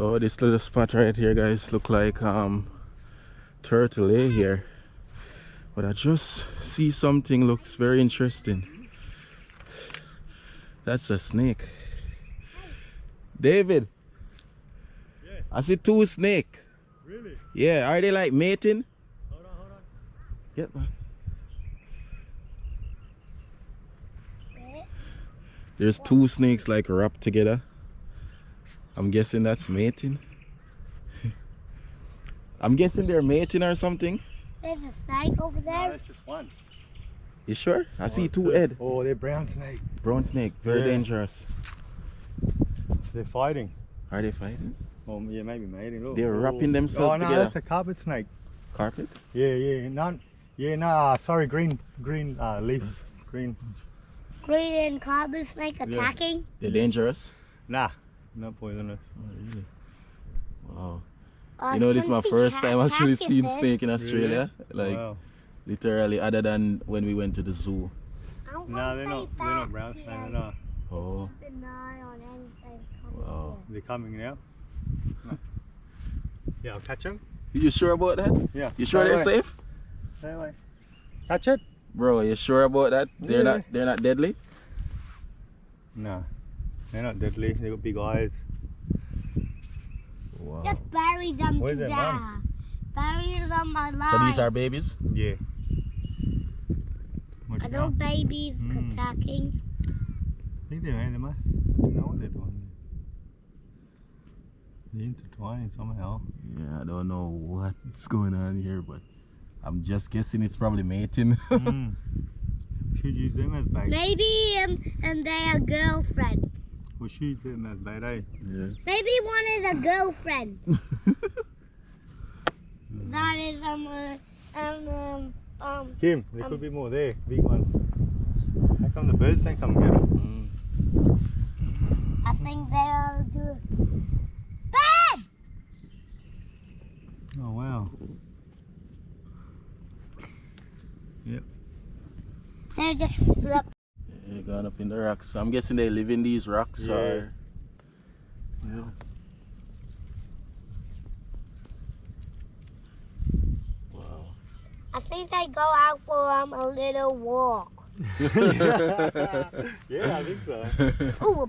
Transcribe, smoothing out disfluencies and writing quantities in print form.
Oh, this little spot right here, guys, look like turtle here. But I just see something looks very interesting. That's a snake. David. Yeah. I see two snakes. Really? Yeah, are they like mating? Hold on. Get back. There's two snakes like wrapped together. I'm guessing that's mating. I'm guessing they're mating or something. There's a snake over there. No, that's just one. You sure? I see two two. head. Oh, they're brown snake. Brown snake, very Yeah. dangerous. They're fighting. Are they fighting? Oh, yeah, maybe mating. Look. They're wrapping Oh, themselves no, together. that's a carpet snake. Carpet? Sorry, green leaf. Green. Green and carbon snake attacking. They're dangerous? Nah, not poisonous. Oh, really? Wow. Oh, You know, this is my first time actually seeing snake. snake in Australia. Like, Wow. literally, other than when we went to the zoo. No, they're not brown snake. They're not. Oh, Keep an eye on anything coming wow. They're coming now. No. Yeah, I'll catch them. You sure about that? Yeah. You sure Stay they're away. safe? Stay away. Catch it? Bro, you sure about that? They're Yeah. not deadly? No, they're not deadly. They got big eyes. Wow. Just bury them Where's to their death. mum? Bury them alive. So these are babies? Yeah. What Are you those got? babies attacking? I think they're animals. I don't know what they're doing. They're intertwining somehow. Yeah, I don't know what's going on here, but I'm just guessing it's probably mating. Should use them as bait. Maybe and their girlfriend. We should use them as bait, eh? Yeah. Maybe one is a girlfriend. That is Kim, there could be more there. Big one. How come the birds don't come and get them? I think they are good. Bad! Oh wow. Yep. They're just flip. They're gone up in the rocks. I'm guessing they live in these rocks Yeah. or... Yeah. Wow. I think they go out for a little walk. Yeah, I think so. Ooh,